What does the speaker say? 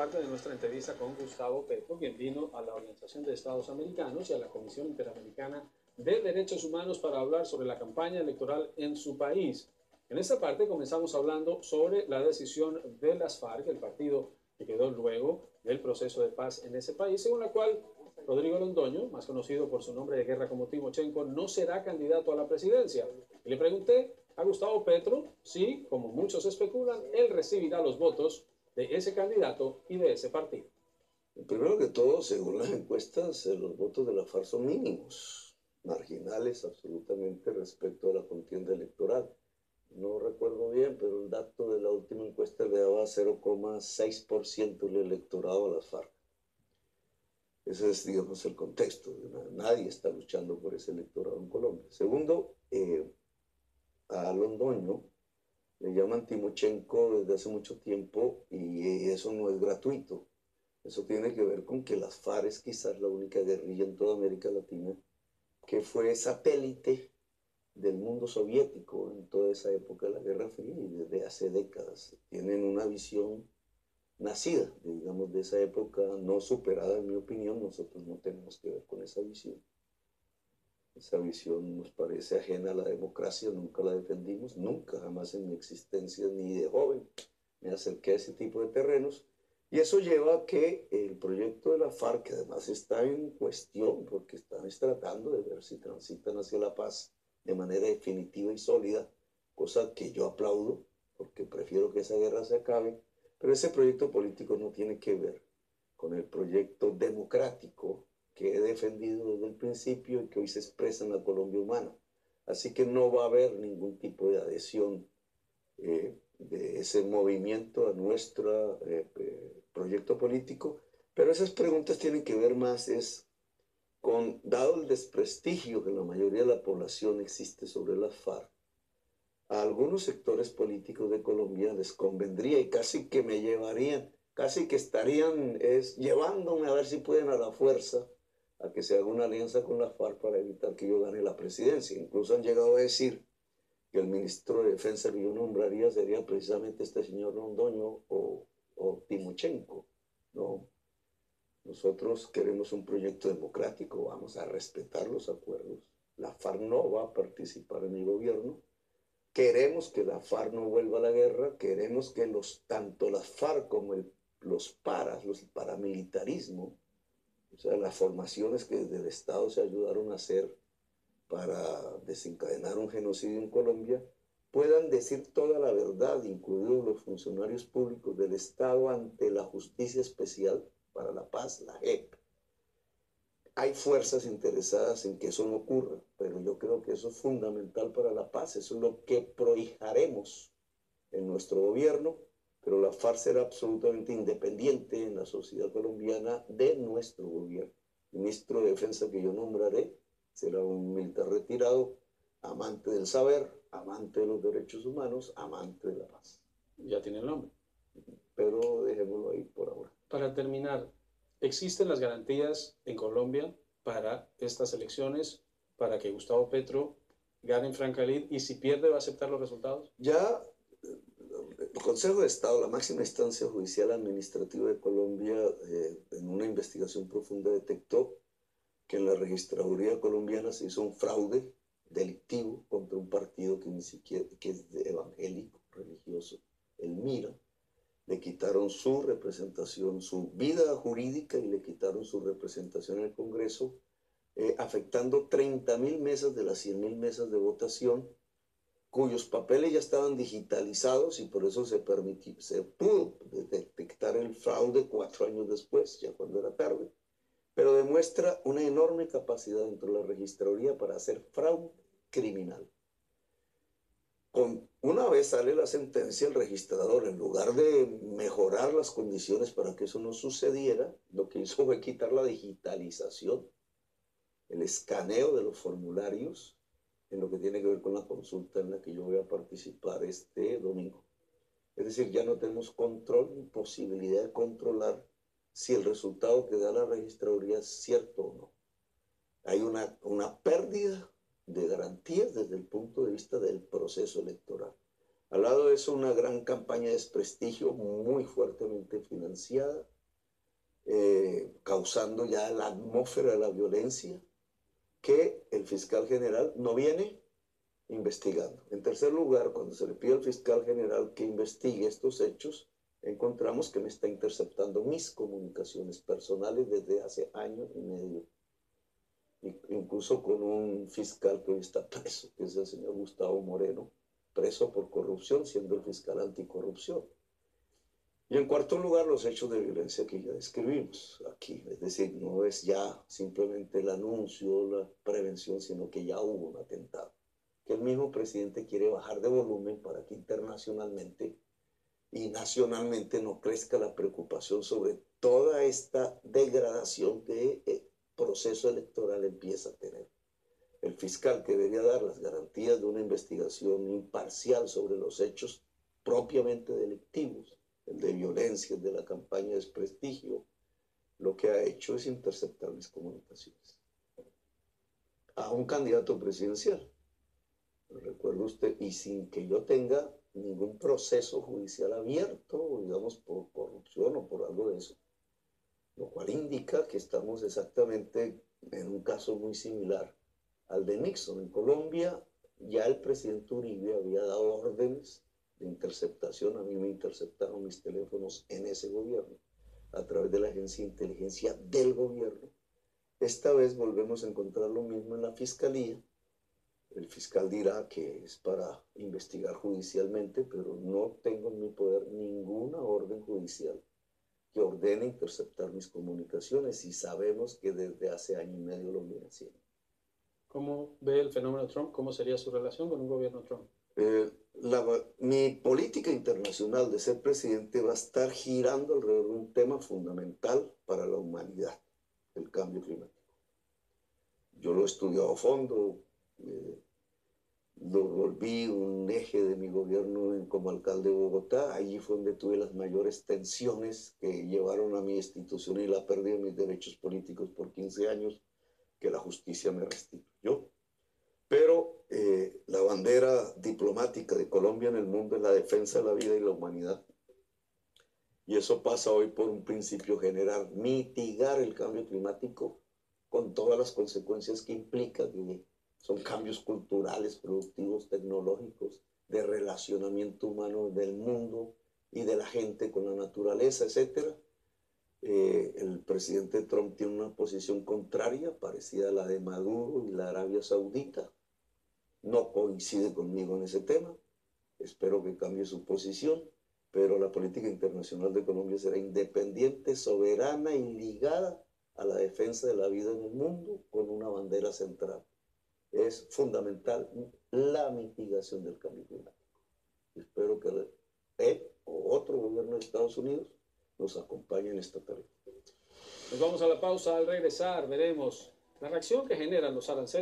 Parte de nuestra entrevista con Gustavo Petro, quien vino a la Organización de Estados Americanos y a la Comisión Interamericana de Derechos Humanos para hablar sobre la campaña electoral en su país. En esta parte comenzamos hablando sobre la decisión de las FARC, el partido que quedó luego del proceso de paz en ese país, según la cual Rodrigo Londoño, más conocido por su nombre de guerra como Timochenko, no será candidato a la presidencia. Y le pregunté a Gustavo Petro si, como muchos especulan, él recibirá los votos de ese candidato y de ese partido. Primero que todo, según las encuestas, los votos de la FARC son mínimos, marginales absolutamente respecto a la contienda electoral. No recuerdo bien, pero el dato de la última encuesta le daba 0,6% del electorado a las FARC. Ese es, digamos, el contexto. Nadie está luchando por ese electorado en Colombia. Segundo, a Londoño le llaman Timochenko desde hace mucho tiempo y eso no es gratuito. Eso tiene que ver con que las FARC es quizás la única guerrilla en toda América Latina que fue satélite del mundo soviético en toda esa época de la Guerra Fría y desde hace décadas. Tienen una visión nacida, digamos, de esa época, no superada en mi opinión. Nosotros no tenemos que ver con esa visión. Esa visión nos parece ajena a la democracia, nunca la defendimos, nunca, jamás en mi existencia, ni de joven, me acerqué a ese tipo de terrenos. Y eso lleva a que el proyecto de la FARC, que además está en cuestión, porque están tratando de ver si transitan hacia la paz de manera definitiva y sólida, cosa que yo aplaudo, porque prefiero que esa guerra se acabe, pero ese proyecto político no tiene que ver con el proyecto democrático que he defendido desde el principio y que hoy se expresa en la Colombia humana. Así que no va a haber ningún tipo de adhesión de ese movimiento a nuestro proyecto político, pero esas preguntas tienen que ver más con, dado el desprestigio que la mayoría de la población existe sobre las FARC, a algunos sectores políticos de Colombia les convendría y casi que me llevarían, casi que estarían llevándome a ver si pueden a la fuerza a que se haga una alianza con la FARC para evitar que yo gane la presidencia. Incluso han llegado a decir que el ministro de Defensa que yo nombraría sería precisamente este señor Londoño o Timochenko, ¿no? Nosotros queremos un proyecto democrático, vamos a respetar los acuerdos. La FARC no va a participar en el gobierno. Queremos que la FARC no vuelva a la guerra, queremos que tanto las FARC como los paramilitarismo, o sea, las formaciones que desde el Estado se ayudaron a hacer para desencadenar un genocidio en Colombia, puedan decir toda la verdad, incluidos los funcionarios públicos del Estado, ante la Justicia Especial para la Paz, la JEP. Hay fuerzas interesadas en que eso no ocurra, pero yo creo que eso es fundamental para la paz, eso es lo que prohijaremos en nuestro gobierno, pero la FARC será absolutamente independiente en la sociedad colombiana de nuestro gobierno. El ministro de Defensa que yo nombraré será un militar retirado, amante del saber, amante de los derechos humanos, amante de la paz. Ya tiene el nombre. Pero dejémoslo ahí por ahora. Para terminar, ¿existen las garantías en Colombia para estas elecciones, para que Gustavo Petro gane en franca lid y si pierde va a aceptar los resultados? Ya el Consejo de Estado, la máxima instancia judicial administrativa de Colombia, en una investigación profunda detectó que en la registraduría colombiana se hizo un fraude delictivo contra un partido que ni siquiera que es evangélico, religioso, el MIRA. Le quitaron su representación, su vida jurídica y le quitaron su representación en el Congreso, afectando 30.000 mesas de las 100.000 mesas de votación, cuyos papeles ya estaban digitalizados y por eso se pudo detectar el fraude 4 años después, ya cuando era tarde. Pero demuestra una enorme capacidad dentro de la registraduría para hacer fraude criminal. Una vez sale la sentencia, el registrador, en lugar de mejorar las condiciones para que eso no sucediera, lo que hizo fue quitar la digitalización, el escaneo de los formularios, en lo que tiene que ver con la consulta en la que yo voy a participar este domingo. Es decir, ya no tenemos control ni posibilidad de controlar si el resultado que da la registraduría es cierto o no. Hay una pérdida de garantías desde el punto de vista del proceso electoral. Al lado de eso, una gran campaña de desprestigio muy fuertemente financiada, causando ya la atmósfera de la violencia que el fiscal general no viene investigando. En tercer lugar, cuando se le pide al fiscal general que investigue estos hechos, encontramos que me está interceptando mis comunicaciones personales desde hace año y medio, incluso con un fiscal que hoy está preso, que es el señor Gustavo Moreno, preso por corrupción, siendo el fiscal anticorrupción. Y en cuarto lugar, los hechos de violencia que ya describimos aquí. Es decir, no es ya simplemente el anuncio, la prevención, sino que ya hubo un atentado. Que el mismo presidente quiere bajar de volumen para que internacionalmente y nacionalmente no crezca la preocupación sobre toda esta degradación que el proceso electoral empieza a tener. El fiscal que debería dar las garantías de una investigación imparcial sobre los hechos propiamente delictivos, el de violencia, el de la campaña de desprestigio, lo que ha hecho es interceptar mis comunicaciones a un candidato presidencial. Recuerde usted, y sin que yo tenga ningún proceso judicial abierto, digamos, por corrupción o por algo de eso, lo cual indica que estamos exactamente en un caso muy similar al de Nixon. En Colombia ya el presidente Uribe había dado órdenes de interceptación, a mí me interceptaron mis teléfonos en ese gobierno, a través de la agencia de inteligencia del gobierno. Esta vez volvemos a encontrar lo mismo en la fiscalía. El fiscal dirá que es para investigar judicialmente, pero no tengo en mi poder ninguna orden judicial que ordene interceptar mis comunicaciones y sabemos que desde hace año y medio lo viene haciendo. ¿Cómo ve el fenómeno Trump? ¿Cómo sería su relación con un gobierno Trump? Mi política internacional de ser presidente va a estar girando alrededor de un tema fundamental para la humanidad, el cambio climático. Yo lo he estudiado a fondo, lo volví un eje de mi gobierno como alcalde de Bogotá. Allí fue donde tuve las mayores tensiones que llevaron a mi institución y la pérdida de mis derechos políticos por 15 años, que la justicia me restituyó. Pero la bandera diplomática de Colombia en el mundo es la defensa de la vida y la humanidad. Y eso pasa hoy por un principio general, mitigar el cambio climático con todas las consecuencias que implica, que son cambios culturales, productivos, tecnológicos, de relacionamiento humano del mundo y de la gente con la naturaleza, etc. El presidente Trump tiene una posición contraria, parecida a la de Maduro y la Arabia Saudita. No coincide conmigo en ese tema. Espero que cambie su posición, pero la política internacional de Colombia será independiente, soberana y ligada a la defensa de la vida en el mundo con una bandera central. Es fundamental la mitigación del cambio climático. Espero que él o otro gobierno de Estados Unidos nos acompañe en esta tarea. Nos vamos a la pausa. Al regresar veremos la reacción que generan los aranceles